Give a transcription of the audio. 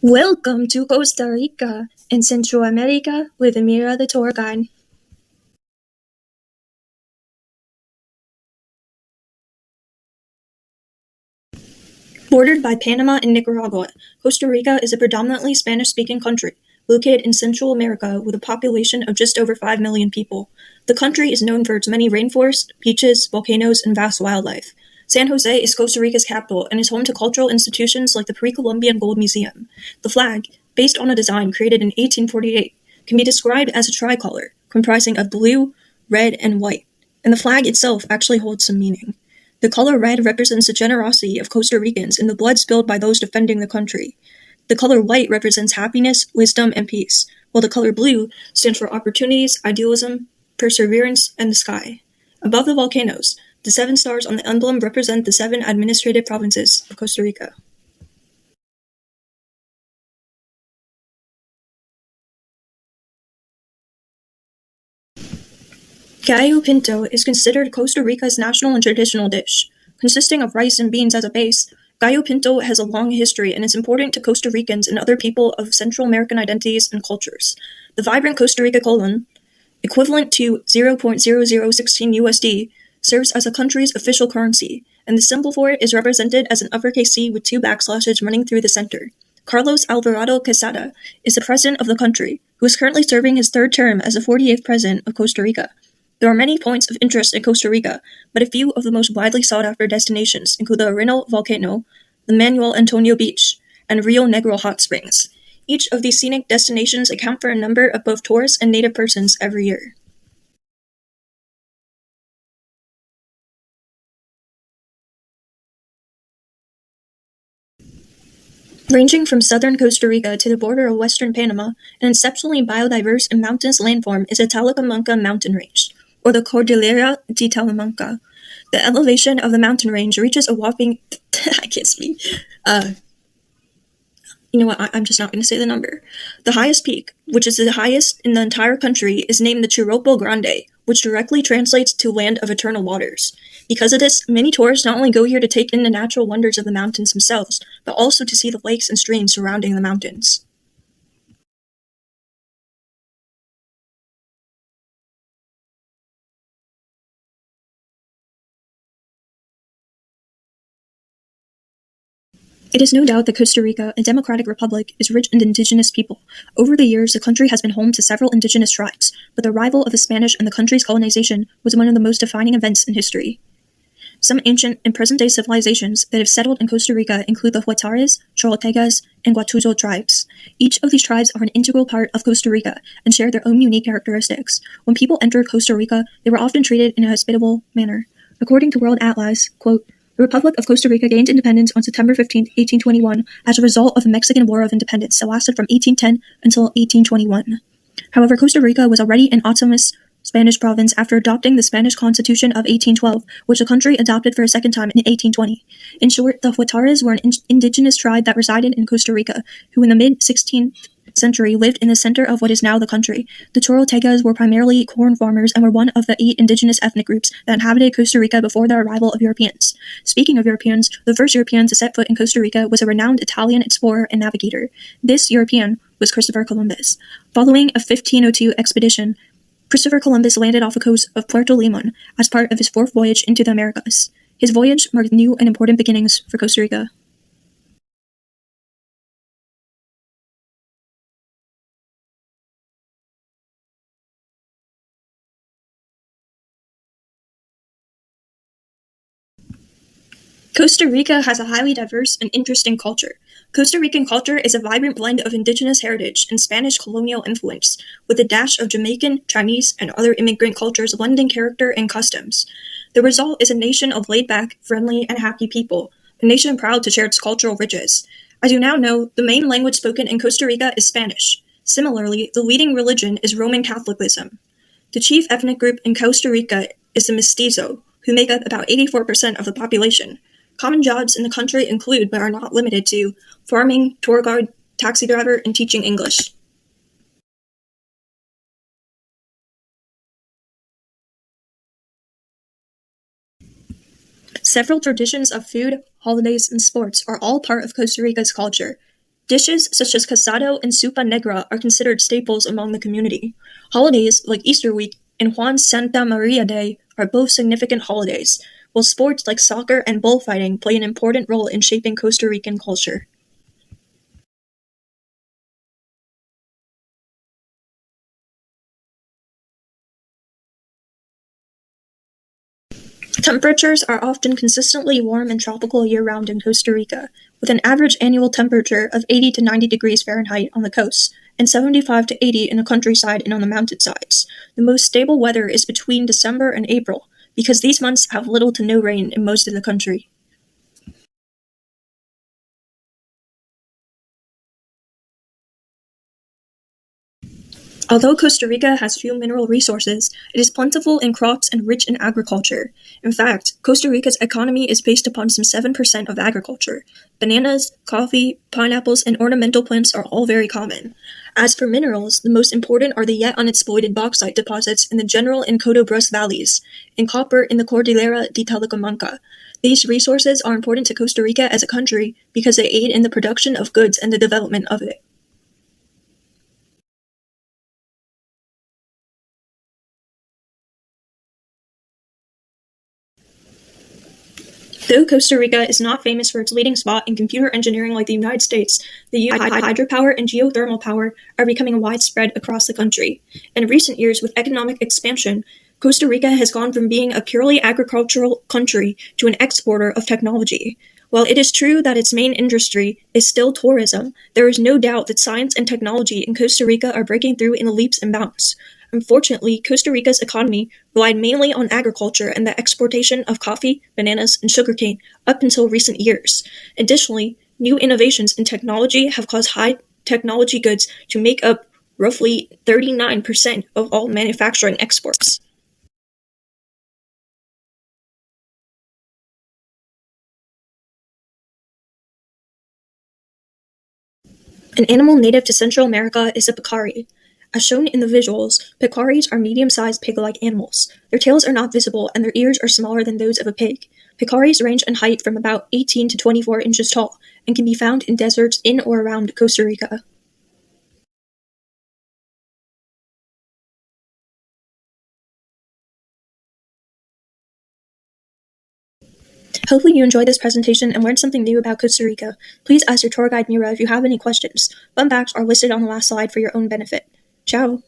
Welcome to Costa Rica in Central America with Amira the tour guide. Bordered by Panama and Nicaragua, Costa Rica is a predominantly Spanish-speaking country located in Central America with a population of just over 5 million people. The country is known for its many rainforests, beaches, volcanoes, and vast wildlife. San Jose is Costa Rica's capital and is home to cultural institutions like the Pre-Columbian Gold Museum. The flag, based on a design created in 1848, can be described as a tricolor, comprising of blue, red, and white, and the flag itself actually holds some meaning. The color red represents the generosity of Costa Ricans and the blood spilled by those defending the country. The color white represents happiness, wisdom, and peace, while the color blue stands for opportunities, idealism, perseverance, and the sky. Above the volcanoes, the 7 stars on the emblem represent the 7 administrative provinces of Costa Rica. Gallo pinto is considered Costa Rica's national and traditional dish. Consisting of rice and beans as a base, gallo pinto has a long history and is important to Costa Ricans and other people of Central American identities and cultures. The vibrant Costa Rica colon, equivalent to 0.0016 USD, serves as the country's official currency, and the symbol for it is represented as an uppercase C with 2 backslashes running through the center. Carlos Alvarado Quesada is the president of the country, who is currently serving his 3rd term as the 48th president of Costa Rica. There are many points of interest in Costa Rica, but a few of the most widely sought-after destinations include the Areno volcano, the Manuel Antonio Beach, and Rio Negro hot springs. Each of these scenic destinations account for a number of both tourists and native persons every year. Ranging from southern Costa Rica to the border of western Panama, an exceptionally biodiverse and mountainous landform is the Talacamanca mountain range, or the Cordillera de Talamanca. The elevation of the mountain range reaches a whopping I can't speak. You know what, I'm just not going to say the number. The highest peak, which is the highest in the entire country, is named the Chiropo Grande, which directly translates to Land of Eternal Waters. Because of this, many tourists not only go here to take in the natural wonders of the mountains themselves, but also to see the lakes and streams surrounding the mountains. It is no doubt that Costa Rica, a democratic republic, is rich in indigenous people. Over the years, the country has been home to several indigenous tribes, but the arrival of the Spanish and the country's colonization was one of the most defining events in history. Some ancient and present-day civilizations that have settled in Costa Rica include the Huetares, Chorotegas, and Guatuzo tribes. Each of these tribes are an integral part of Costa Rica and share their own unique characteristics. When people entered Costa Rica, they were often treated in a hospitable manner. According to World Atlas, quote, the Republic of Costa Rica gained independence on September 15, 1821, as a result of the Mexican War of Independence that lasted from 1810 until 1821. However, Costa Rica was already an autonomous Spanish province after adopting the Spanish Constitution of 1812, which the country adopted for a second time in 1820. In short, the Huetares were an indigenous tribe that resided in Costa Rica, who in the mid-16th century lived in the center of what is now the country. The Chorotegas were primarily corn farmers and were one of the 8 indigenous ethnic groups that inhabited Costa Rica before the arrival of Europeans. Speaking of Europeans, the first European to set foot in Costa Rica was a renowned Italian explorer and navigator. This European was Christopher Columbus. Following a 1502 expedition, Christopher Columbus landed off the coast of Puerto Limon as part of his 4th voyage into the Americas. His voyage marked new and important beginnings for Costa Rica. Costa Rica has a highly diverse and interesting culture. Costa Rican culture is a vibrant blend of indigenous heritage and Spanish colonial influence, with a dash of Jamaican, Chinese, and other immigrant cultures blending character and customs. The result is a nation of laid-back, friendly, and happy people, a nation proud to share its cultural riches. As you now know, the main language spoken in Costa Rica is Spanish. Similarly, the leading religion is Roman Catholicism. The chief ethnic group in Costa Rica is the Mestizo, who make up about 84% of the population. Common jobs in the country include, but are not limited to, farming, tour guide, taxi driver, and teaching English. Several traditions of food, holidays, and sports are all part of Costa Rica's culture. Dishes such as casado and sopa negra are considered staples among the community. Holidays like Easter week and Juan Santa Maria Day are both significant holidays, while sports like soccer and bullfighting play an important role in shaping Costa Rican culture. Temperatures are often consistently warm and tropical year-round in Costa Rica, with an average annual temperature of 80 to 90 degrees Fahrenheit on the coast and 75 to 80 in the countryside and on the mountainsides. The most stable weather is between December and April, because these months have little to no rain in most of the country. Although Costa Rica has few mineral resources, it is plentiful in crops and rich in agriculture. In fact, Costa Rica's economy is based upon some 7% of agriculture. Bananas, coffee, pineapples, and ornamental plants are all very common. As for minerals, the most important are the yet unexploited bauxite deposits in the General and Cotobras valleys, and copper in the Cordillera de Talacamanca. These resources are important to Costa Rica as a country because they aid in the production of goods and the development of it. Though Costa Rica is not famous for its leading spot in computer engineering like the United States, the use of hydropower and geothermal power are becoming widespread across the country. In recent years, with economic expansion, Costa Rica has gone from being a purely agricultural country to an exporter of technology. While it is true that its main industry is still tourism, there is no doubt that science and technology in Costa Rica are breaking through in leaps and bounds. Unfortunately, Costa Rica's economy relied mainly on agriculture and the exportation of coffee, bananas, and sugarcane up until recent years. Additionally, new innovations in technology have caused high technology goods to make up roughly 39% of all manufacturing exports. An animal native to Central America is a peccary. As shown in the visuals, peccaries are medium-sized pig-like animals. Their tails are not visible and their ears are smaller than those of a pig. Peccaries range in height from about 18 to 24 inches tall and can be found in deserts in or around Costa Rica. Hopefully you enjoyed this presentation and learned something new about Costa Rica. Please ask your tour guide Mira if you have any questions. Fun facts are listed on the last slide for your own benefit. Ciao!